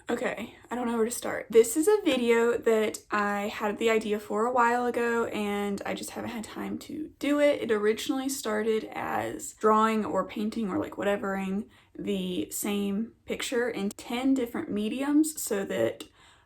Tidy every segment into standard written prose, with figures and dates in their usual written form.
Okay, I don't know where to start. This is a video that I had the idea for a while ago and I just haven't had time to do it. It originally started as drawing or painting or like whatevering the same picture in 10 different mediums so that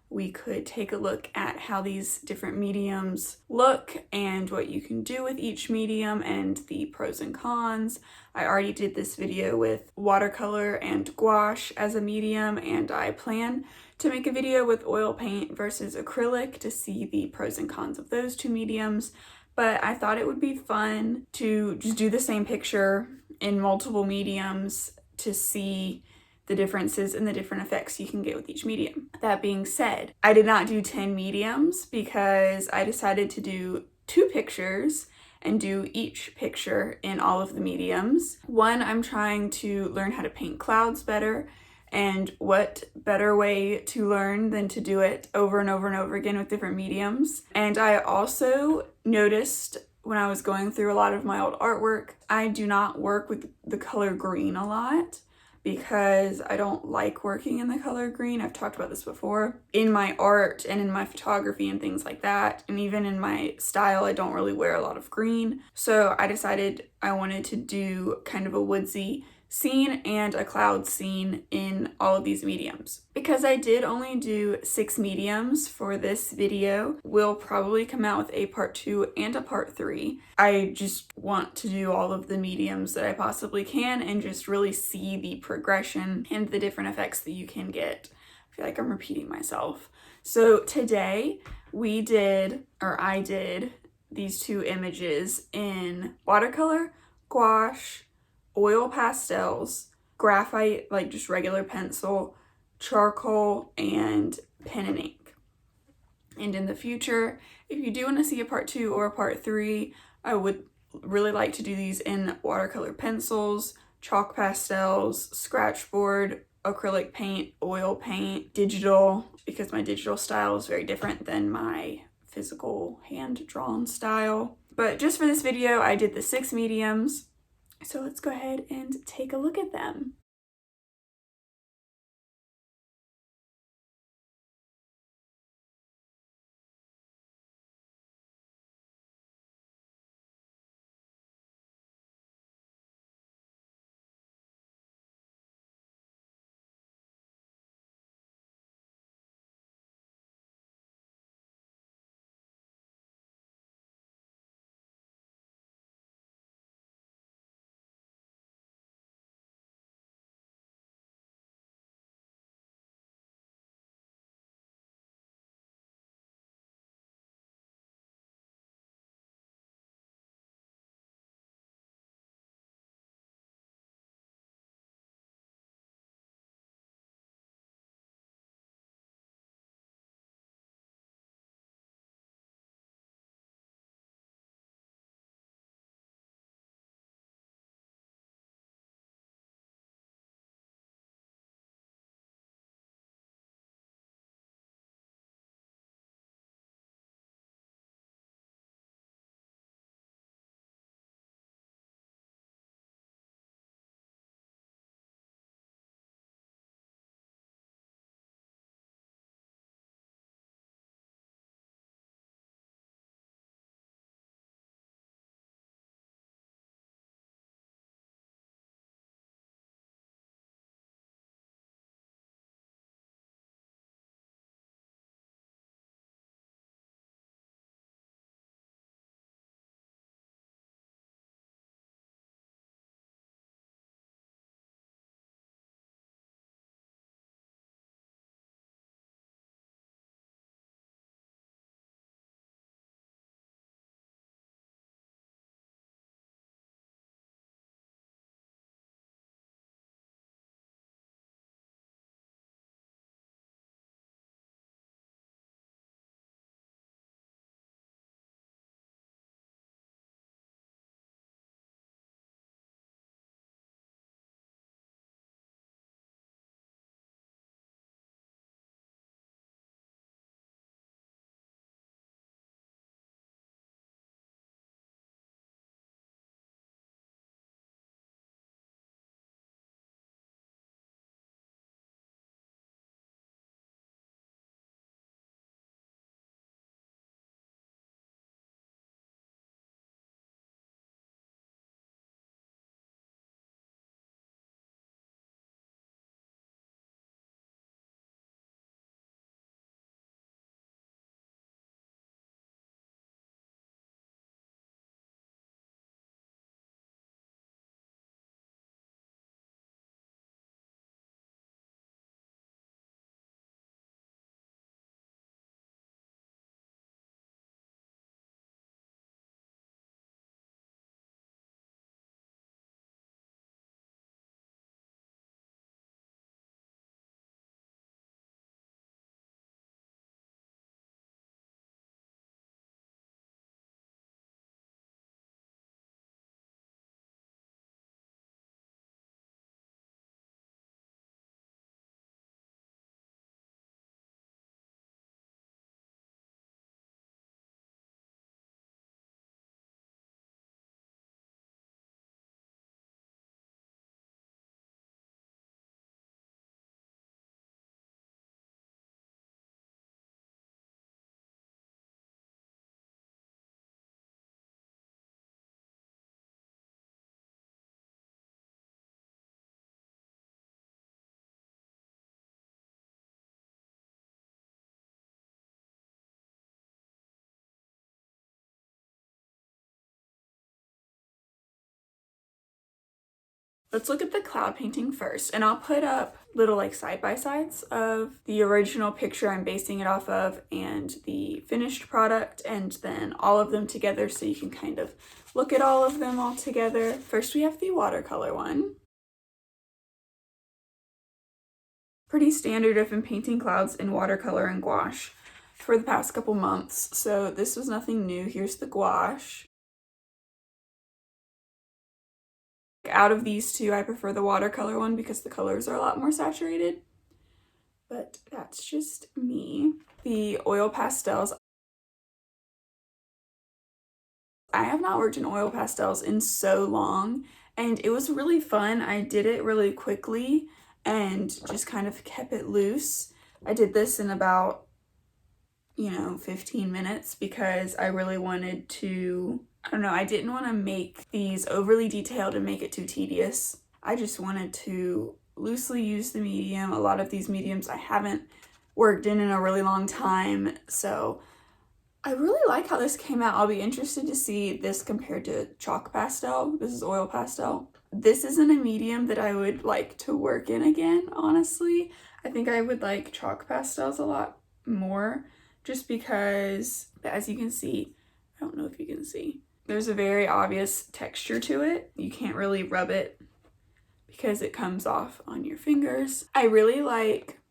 we could take a look at how these different mediums look and what you can do with each medium and the pros and cons. I already did this video with watercolor and gouache as a medium, and I plan to make a video with oil paint versus acrylic to see the pros and cons of those two mediums. But I thought it would be fun to just do the same picture in multiple mediums to see the differences and the different effects you can get with each medium. That being said, I did not do 10 mediums because I decided to do 2 pictures and do each picture in all of the mediums. One, I'm trying to learn how to paint clouds better, and what better way to learn than to do it over and over and over again with different mediums. And I also noticed when I was going through a lot of my old artwork, I do not work with the color green a lot because I don't like working in the color green. I've talked about this before. In my art and in my photography and things like that, and even in my style, I don't really wear a lot of green. So I decided I wanted to do kind of a woodsy scene and a cloud scene in all of these mediums. Because I did only do 6 mediums for this video, we'll probably come out with a part 2 and a part 3. I just want to do all of the mediums that I possibly can and just really see the progression and the different effects that you can get. I feel like I'm repeating myself. So today I did these 2 images in watercolor, gouache, oil pastels, graphite, like just regular pencil, charcoal, and pen and ink. And in the future, if you do want to see a part 2 or a part 3, I would really like to do these in watercolor pencils, chalk pastels, scratchboard, acrylic paint, oil paint, digital, because my digital style is very different than my physical hand-drawn style. But just for this video, I did the 6 mediums. So let's go ahead and take a look at them. Let's look at the cloud painting first, and I'll put up little like side-by-sides of the original picture I'm basing it off of and the finished product, and then all of them together so you can kind of look at all of them all together. First we have the watercolor one. Pretty standard. I've been painting clouds in watercolor and gouache for the past couple months, so this was nothing new. Here's the gouache. Out of these two, I prefer the watercolor one because the colors are a lot more saturated, but that's just me. The oil pastels. I have not worked in oil pastels in so long, and it was really fun. I did it really quickly and just kind of kept it loose. I did this in about, 15 minutes because I really wanted to, I didn't want to make these overly detailed and make it too tedious. I just wanted to loosely use the medium. A lot of these mediums I haven't worked in a really long time, so I really like how this came out. I'll be interested to see this compared to chalk pastel. This is oil pastel. This isn't a medium that I would like to work in again, honestly. I think I would like chalk pastels a lot more just because, as you can see, I don't know if you can see, there's a very obvious texture to it. You can't really rub it because it comes off on your fingers. I really like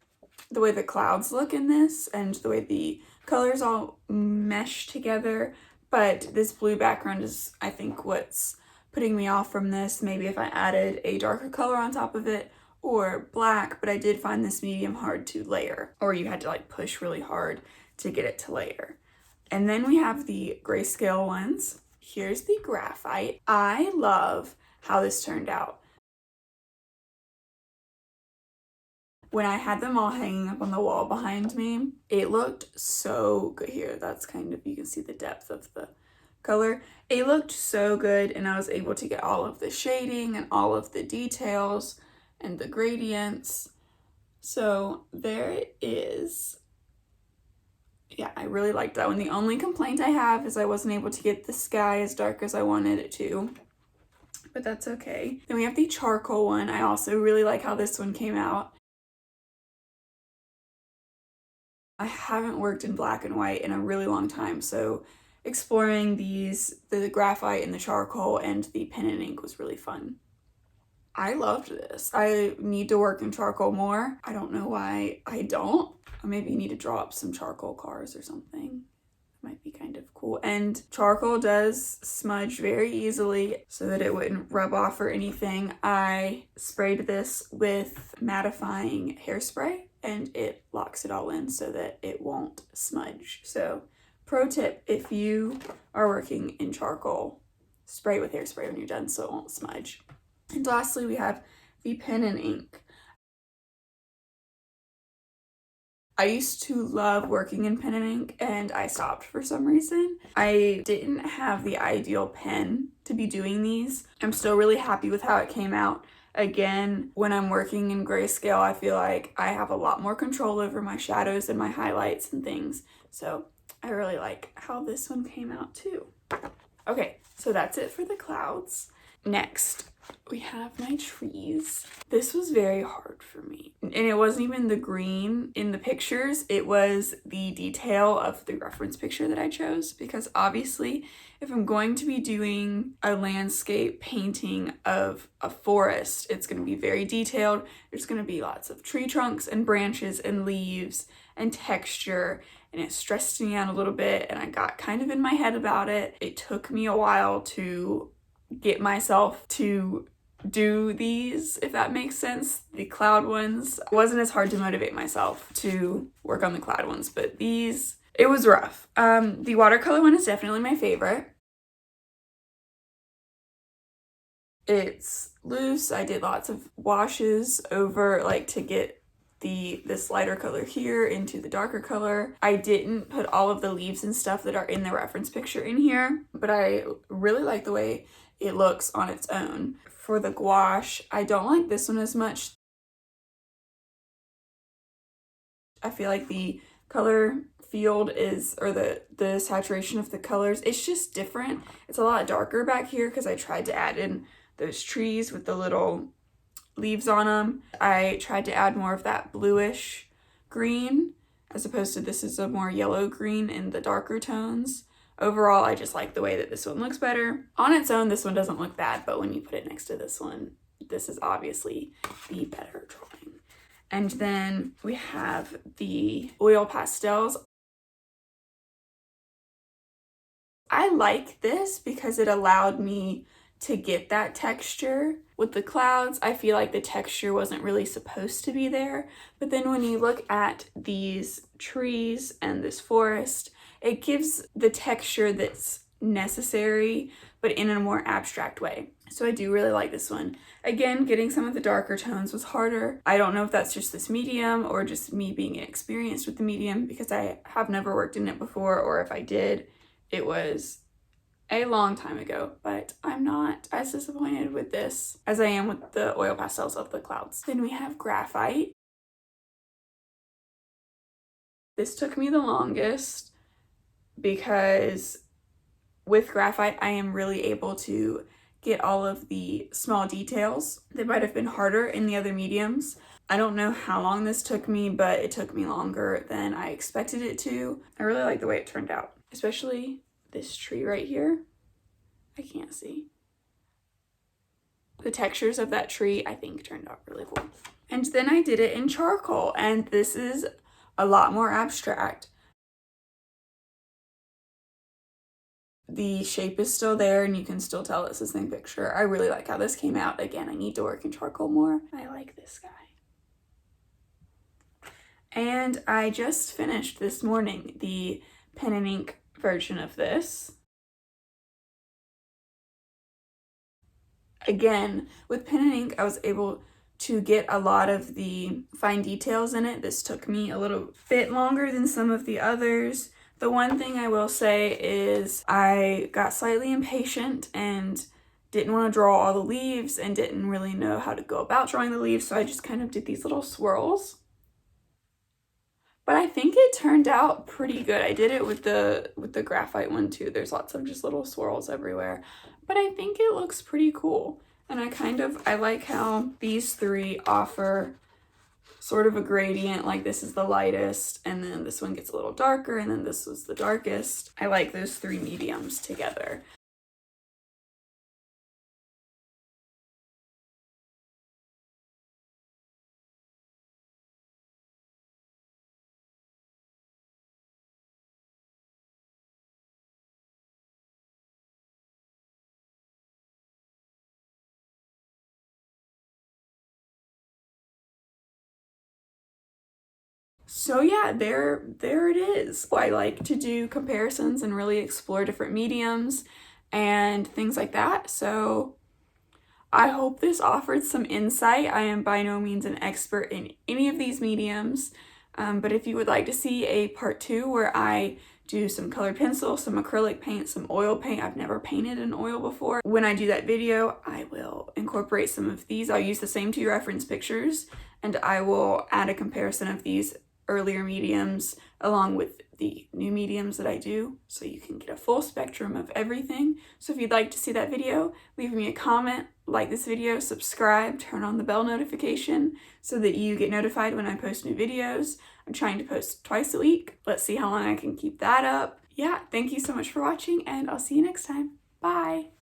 the way the clouds look in this and the way the colors all mesh together, but this blue background is, I think, what's putting me off from this. Maybe if I added a darker color on top of it or black, but I did find this medium hard to layer, or you had to like push really hard to get it to layer. And then we have the grayscale ones. Here's the graphite. I love how this turned out. When I had them all hanging up on the wall behind me, it looked so good. Here, that's kind of, you can see the depth of the color. It looked so good, and I was able to get all of the shading and all of the details and the gradients. So there it is. Yeah, I really liked that one. The only complaint I have is I wasn't able to get the sky as dark as I wanted it to, but that's okay. Then we have the charcoal one. I also really like how this one came out. I haven't worked in black and white in a really long time, so exploring these, the graphite and the charcoal and the pen and ink, was really fun. I loved this. I need to work in charcoal more. I don't know why I don't. I maybe need to draw up some charcoal cars or something. Might be kind of cool. And charcoal does smudge very easily, so that it wouldn't rub off or anything. I sprayed this with mattifying hairspray, and it locks it all in so that it won't smudge. So pro tip, if you are working in charcoal, spray with hairspray when you're done so it won't smudge. And lastly, we have the pen and ink. I used to love working in pen and ink, and I stopped for some reason. I didn't have the ideal pen to be doing these. I'm still really happy with how it came out. Again, when I'm working in grayscale, I feel like I have a lot more control over my shadows and my highlights and things. So I really like how this one came out too. Okay, so that's it for the clouds. Next, we have my trees. This was very hard for me. And it wasn't even the green in the pictures, it was the detail of the reference picture that I chose, because obviously if I'm going to be doing a landscape painting of a forest, it's going to be very detailed. There's going to be lots of tree trunks and branches and leaves and texture, and it stressed me out a little bit, and I got kind of in my head about it. It took me a while to get myself to do these, if that makes sense. The cloud ones, it wasn't as hard to motivate myself to work on the cloud ones, but these, it was rough. The watercolor one is definitely my favorite. It's loose. I did lots of washes over, like, to get this lighter color here into the darker color. I didn't put all of the leaves and stuff that are in the reference picture in here, but I really like the way it looks on its own. For the gouache, I don't like this one as much. I feel like the color field is, or the saturation of the colors, it's just different. It's a lot darker back here because I tried to add in those trees with the little leaves on them. I tried to add more of that bluish green as opposed to this is a more yellow green in the darker tones. Overall, I just like the way that this one looks better. On its own, this one doesn't look bad, but when you put it next to this one, this is obviously the better drawing. And then we have the oil pastels. I like this because it allowed me to get that texture. With the clouds, I feel like the texture wasn't really supposed to be there. But then when you look at these trees and this forest, it gives the texture that's necessary, but in a more abstract way. So I do really like this one. Again, getting some of the darker tones was harder. I don't know if that's just this medium or just me being inexperienced with the medium because I have never worked in it before, or if I did, it was a long time ago, but I'm not as disappointed with this as I am with the oil pastels of the clouds. Then we have graphite. This took me the longest because with graphite, I am really able to get all of the small details that might have been harder in the other mediums. I don't know how long this took me, but it took me longer than I expected it to. I really like the way it turned out, especially this tree right here. I can't see. The textures of that tree, I think, turned out really cool. And then I did it in charcoal, and this is a lot more abstract. The shape is still there, and you can still tell it's the same picture. I really like how this came out. Again, I need to work in charcoal more. I like this guy. And I just finished this morning the pen and ink version of this. Again, with pen and ink, I was able to get a lot of the fine details in it. This took me a little bit longer than some of the others. The one thing I will say is I got slightly impatient and didn't want to draw all the leaves and didn't really know how to go about drawing the leaves, so I just kind of did these little swirls. But I think it turned out pretty good. I did it with the graphite one too. There's lots of just little swirls everywhere. But I think it looks pretty cool. And I like how these three offer sort of a gradient, like this is the lightest, and then this one gets a little darker, and then this was the darkest. I like those three mediums together. So yeah, there it is. I like to do comparisons and really explore different mediums and things like that. So I hope this offered some insight. I am by no means an expert in any of these mediums, but if you would like to see a part 2 where I do some colored pencil, some acrylic paint, some oil paint. I've never painted in oil before. When I do that video, I will incorporate some of these. I'll use the same 2 reference pictures, and I will add a comparison of these earlier mediums along with the new mediums that I do, so you can get a full spectrum of everything. So if you'd like to see that video, leave me a comment, like this video, subscribe, turn on the bell notification so that you get notified when I post new videos. I'm trying to post twice a week. Let's see how long I can keep that up. Yeah, thank you so much for watching, and I'll see you next time. Bye!